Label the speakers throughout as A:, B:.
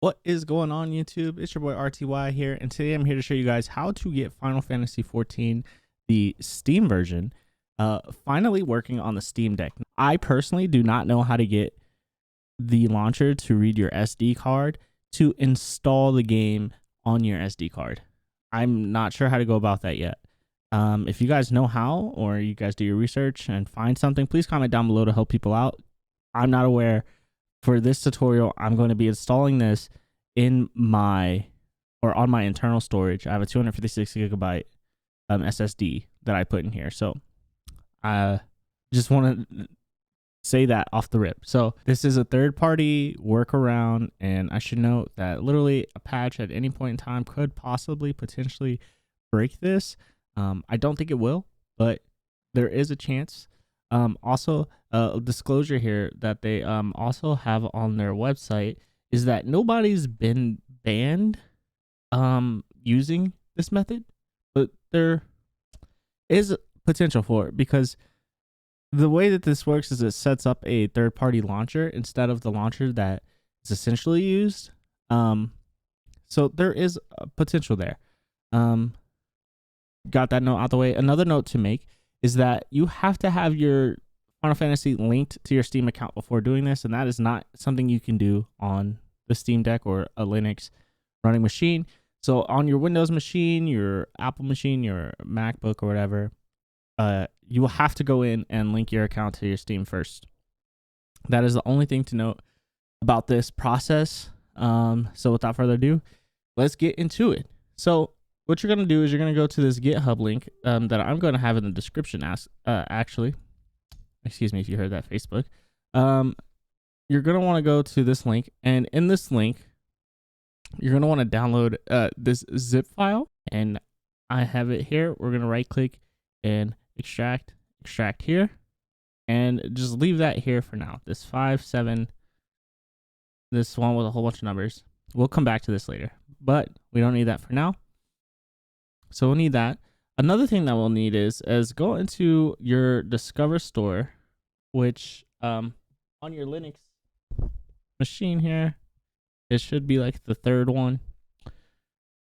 A: What is going on, YouTube? It's your boy RTY here, and today I'm here to show you guys how to get Final Fantasy XIV, the Steam version, finally working on the Steam Deck. I personally do not know how to get the launcher to read your SD card to install the game on your SD card. I'm not sure how to go about that yet. If you guys know how, or you guys do your research and find something, please comment down below to help people out. I'm not aware. For this tutorial, I'm going to be installing this in my, or on my internal storage. I have a 256 gigabyte SSD that I put in here. So I just want to say that off the rip. So this is a third-party workaround, and I should note that literally a patch at any point in time could possibly potentially break this. I don't think it will, but there is a chance. Also, a disclosure here that they also have on their website is that nobody's been banned using this method, but there is potential for it, because the way that this works is it sets up a third-party launcher instead of the launcher that is essentially used. So there is a potential there. Got that note out the way. Another note to make is that you have to have your Final Fantasy linked to your Steam account before doing this, and that is not something you can do on the Steam Deck or a Linux running machine. So on your Windows machine, your Apple machine, your MacBook or whatever, you will have to go in and link your account to your Steam first. That is the only thing to note about this process. So without further ado, let's get into it. So what you're going to do is you're going to go to this GitHub link that I'm going to have in the description. Actually, excuse me if you heard that, Facebook. You're going to want to go to this link, and in this link, you're going to want to download this zip file, and I have it here. We're going to right click and extract here, and just leave that here for now. This 5.7, this one with a whole bunch of numbers. We'll come back to this later, but we don't need that for now. So we'll need that. Another thing that we'll need is go into your Discover store, which on your Linux machine here, it should be like the third one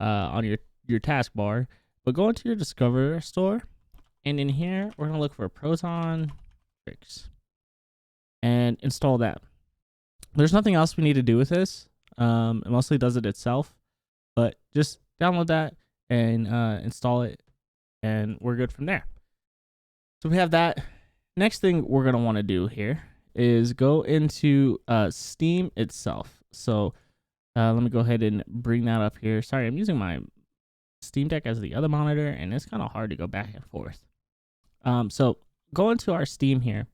A: on your taskbar. But go into your Discover store, and in here we're gonna look for Proton Tricks and install that. There's nothing else we need to do with this. It mostly does it itself, but just download that and install it, and we're good from there. So we have that. Next thing we're going to want to do here is go into Steam itself. So let me go ahead and bring that up here. Sorry, I'm using my Steam Deck as the other monitor, and it's kind of hard to go back and forth. So go into our Steam here,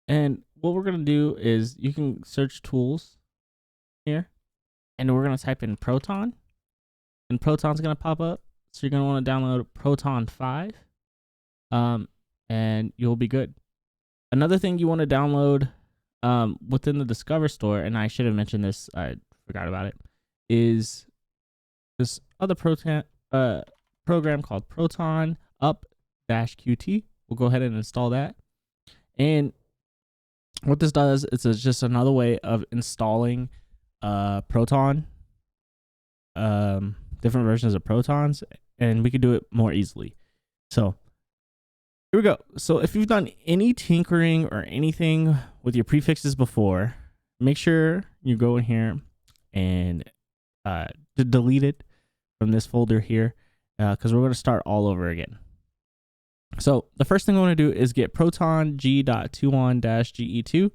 A: and what we're going to do is you can search tools here, and we're going to type in Proton, and Proton's going to pop up. So you're going to want to download Proton 5, and you'll be good. Another thing you want to download within the Discover store, and I should have mentioned this, I forgot about it, is this other program called Proton Up-QT. We'll go ahead and install that. And what this does is it's just another way of installing Proton, different versions of Protons, and we could do it more easily. So here we go. So if you've done any tinkering or anything with your prefixes before, make sure you go in here and delete it from this folder here, because we're going to start all over again. So the first thing I want to do is get Proton G.21-GE2.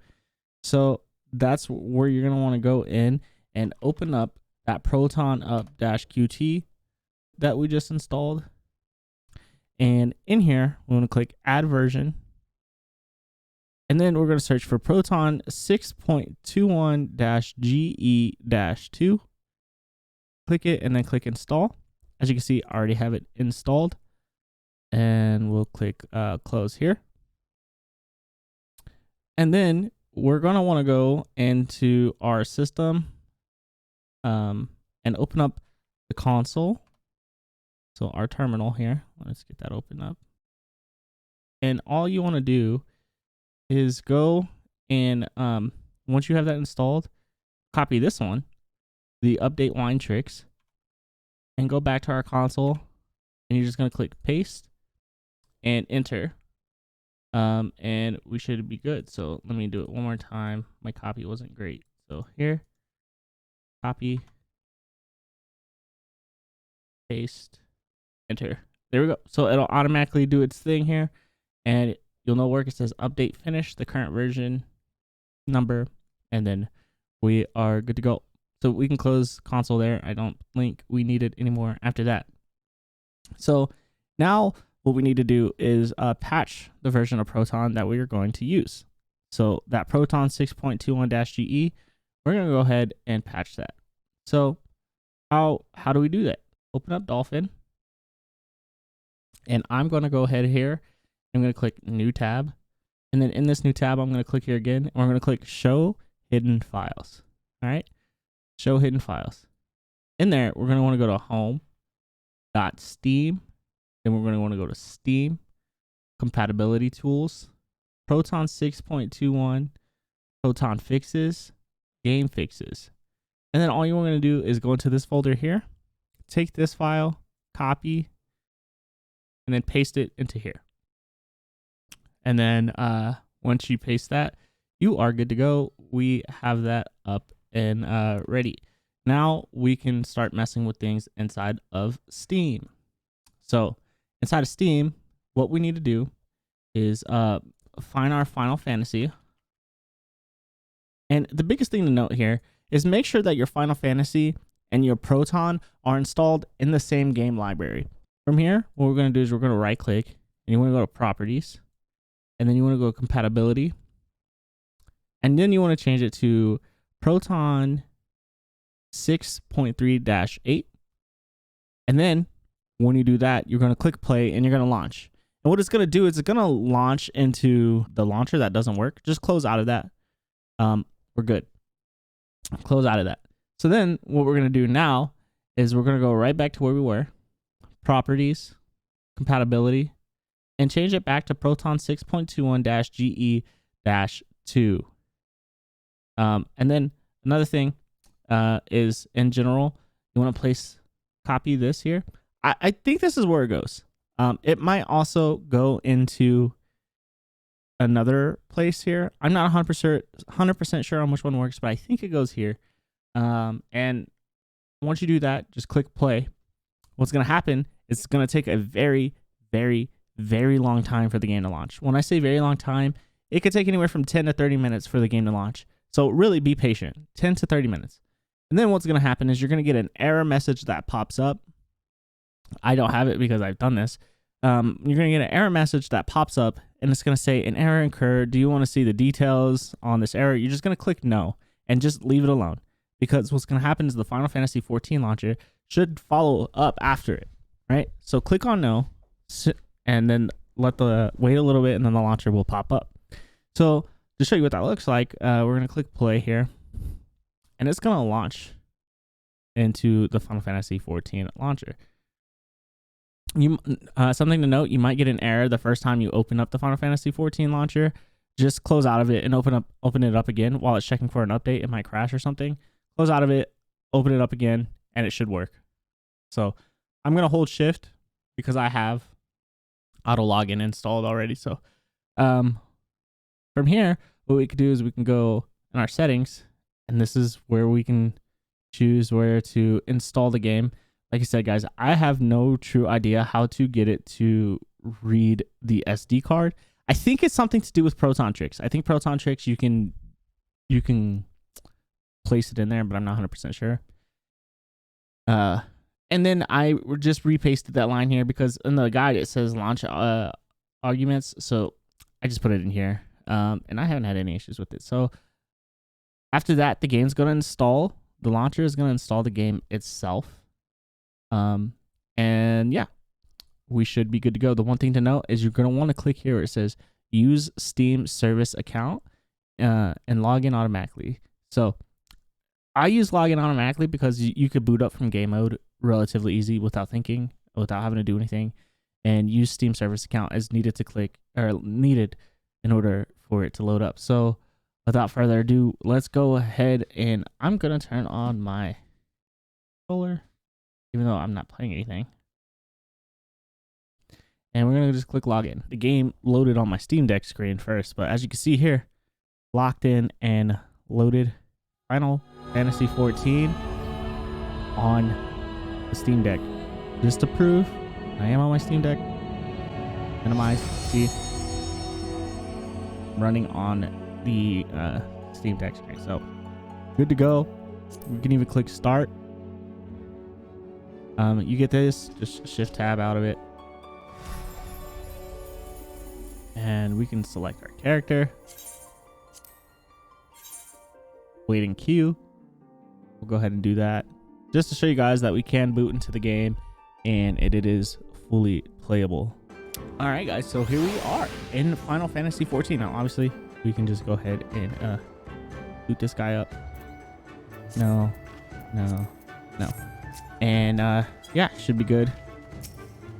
A: So that's where you're going to want to go in and open up that Proton Up-QT that we just installed. And in here, we want to click Add Version. And then we're going to search for Proton 6.21-GE-2. Click it and then click Install. As you can see, I already have it installed. And we'll click Close here. And then we're going to want to go into our system and open up the console. So our terminal here, let's get that open up. And all you want to do is go and once you have that installed, copy this one the update wine tricks and go back to our console, and you're just going to click paste and enter. And we should be good. So let me do it one more time. My copy wasn't great. So here, copy, paste, enter. There we go. So it'll automatically do its thing here, and you'll know where it says update finish, the current version number, and then we are good to go. So we can close console there. I don't think we need it anymore after that. So now what we need to do is patch the version of Proton that we are going to use. So that Proton 6.21-GE, we're going to go ahead and patch that. So how do we do that? Open up Dolphin, and I'm going to go ahead here. I'm going to click new tab, and then in this new tab, I'm going to click here again, and we're going to click show hidden files. All right, show hidden files. In there, we're going to want to go to home.steam. Then we're going to want to go to Steam, compatibility tools, Proton 6.21, Proton fixes, game fixes. And then all you're going to do is go into this folder here, take this file, copy, and then paste it into here. And then once you paste that, you are good to go. We have that up and ready. Now we can start messing with things inside of Steam. So inside of Steam, what we need to do is find our Final Fantasy. And the biggest thing to note here is make sure that your Final Fantasy and your Proton are installed in the same game library. From here, what we're going to do is we're going to right click, and you want to go to properties, and then you want to go to compatibility, and then you want to change it to Proton 6.3-8. And then when you do that, you're going to click play and you're going to launch. And what it's going to do is it's going to launch into the launcher that doesn't work. Just close out of that. We're good. Close out of that. So then what we're going to do now is we're going to go right back to where we were. Properties, compatibility, and change it back to Proton 6.21-GE-2. And then another thing is in general, you want to copy this here. I think this is where it goes. It might also go into another place here. I'm not 100% sure on which one works, but I think it goes here. And once you do that, just click play. What's going to happen is it's going to take a very, very, very long time for the game to launch. When I say very long time, it could take anywhere from 10 to 30 minutes for the game to launch. So really be patient, 10 to 30 minutes. And then what's going to happen is you're going to get an error message that pops up. I don't have it because I've done this. You're going to get an error message that pops up, and it's going to say an error occurred. Do you want to see the details on this error? You're just going to click no and just leave it alone, because what's going to happen is the Final Fantasy XIV launcher should follow up after it, right? So click on no, and then wait a little bit, and then the launcher will pop up. So to show you what that looks like, we're going to click play here, and it's going to launch into the Final Fantasy XIV launcher. Something to note, you might get an error the first time you open up the Final Fantasy XIV launcher. Just close out of it and open it up again while it's checking for an update. It might crash or something. Close out of it, open it up again, and it should work. So I'm going to hold shift because I have auto login installed already. So from here, what we could do is we can go in our settings, and this is where we can choose where to install the game. Like I said, guys, I have no true idea how to get it to read the SD card. I think it's something to do with Proton Tricks. I think Proton Tricks, you can place it in there, but I'm not 100% sure. And then I just repasted that line here because in the guide it says launch arguments. So I just put it in here. And I haven't had any issues with it. So after that, the game's going to install. The launcher is going to install the game itself. And yeah, we should be good to go. The one thing to note is you're going to want to click here where it says use Steam service account and log in automatically. So I use login automatically because you could boot up from game mode relatively easy without thinking, without having to do anything, and use Steam service account as needed in order for it to load up. So without further ado, let's go ahead and I'm going to turn on my controller, even though I'm not playing anything. And we're gonna just click login. The game loaded on my Steam Deck screen first, but as you can see here, locked in and loaded Final Fantasy 14 on the Steam Deck. Just to prove I am on my Steam Deck. Minimize, see, running on the Steam Deck screen. So good to go. You can even click start. You get this, just shift tab out of it. And we can select our character. Waiting queue. We'll go ahead and do that just to show you guys that we can boot into the game and it is fully playable. All right, guys, so here we are in Final Fantasy 14. Now, obviously, we can just go ahead and boot this guy up. No. And yeah, should be good.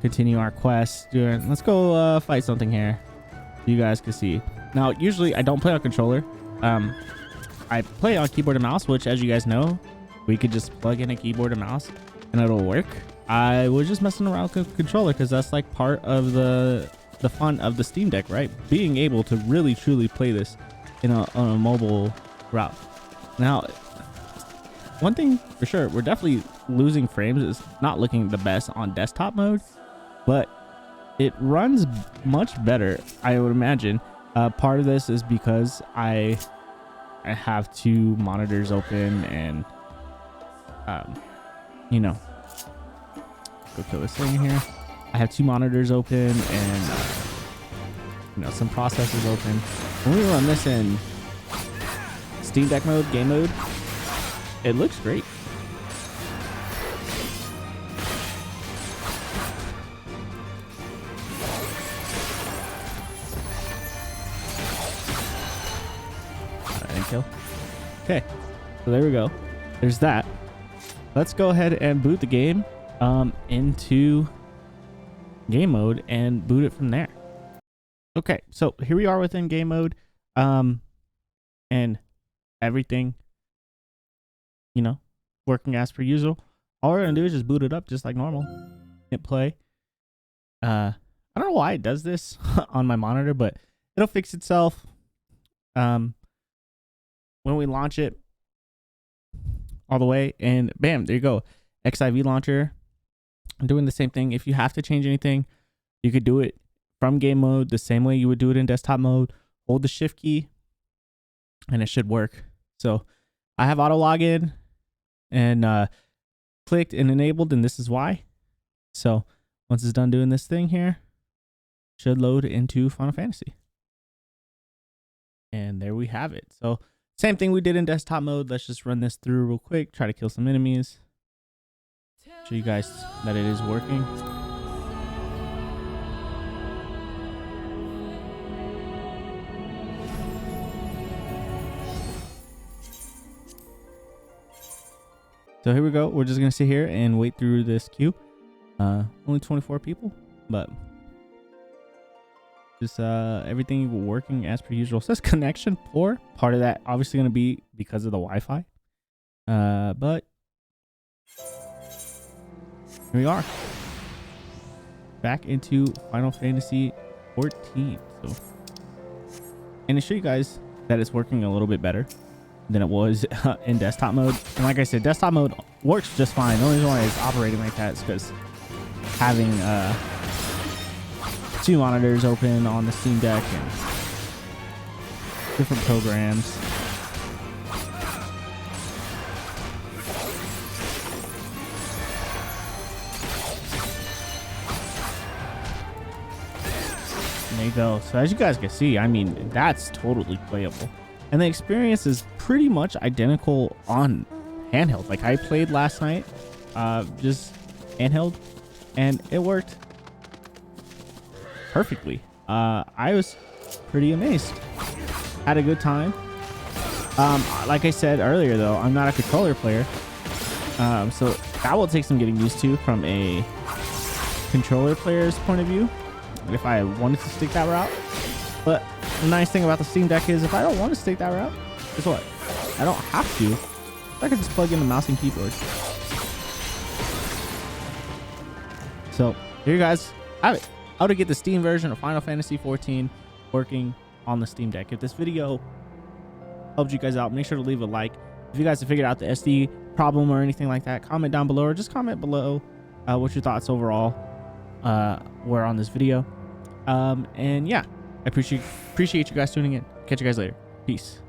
A: Continue our quest. Let's go fight something here. You guys can see. Now, usually I don't play on controller. I play on keyboard and mouse, which, as you guys know, we could just plug in a keyboard and mouse and it'll work. I was just messing around with controller because that's like part of the fun of the Steam Deck, right? Being able to really truly play this on a mobile route. Now, one thing for sure, we're definitely losing frames. It's not looking the best on desktop mode, but it runs much better, I would imagine. Part of this is because I have two monitors open and you know, go kill this thing here. I have two monitors open and you know, some processors open. When we run this in Steam Deck mode, game mode, it looks great. Kill. Okay, so there we go. There's that. Let's go ahead and boot the game into game mode and boot it from there. Okay, so here we are within game mode, and everything, you know, working as per usual. All we're gonna do is just boot it up just like normal. Hit play. I don't know why it does this on my monitor, but it'll fix itself. When we launch it all the way, and bam, there you go. FFXIV launcher. I'm doing the same thing. If you have to change anything, you could do it from game mode the same way you would do it in desktop mode. Hold the shift key and it should work. So I have auto login and clicked and enabled, and this is why. So once it's done doing this thing here, should load into Final Fantasy. And there we have it. So same thing we did in desktop mode. Let's just run this through real quick. Try to kill some enemies. Show you guys that it is working. So here we go. We're just going to sit here and wait through this queue. Only 24 people, but just everything working as per usual. It says connection poor. Part of that obviously going to be because of the Wi-Fi. But here we are. Back into Final Fantasy 14. So, and to show you guys that it's working a little bit better than it was in desktop mode. And like I said, desktop mode works just fine. The only reason why it's operating like that is because having two monitors open on the Steam Deck and different programs. There you go. So as you guys can see, I mean, that's totally playable. And the experience is pretty much identical on handheld. Like I played last night, just handheld, and it worked perfectly. I was pretty amazed. Had a good time. Like I said earlier, though, I'm not a controller player, so that will take some getting used to from a controller player's point of view, if I wanted to stick that route. But the nice thing about the Steam Deck is if I don't want to stick that route, guess what? I don't have to. I can just plug in the mouse and keyboard. So here you guys have it. How to get the Steam version of Final Fantasy XIV working on the Steam Deck. If this video helped you guys out, make sure to leave a like. If you guys have figured out the SD problem or anything like that, comment down below, or just comment below what your thoughts overall were on this video. And yeah, I appreciate you guys tuning in. Catch you guys later. Peace.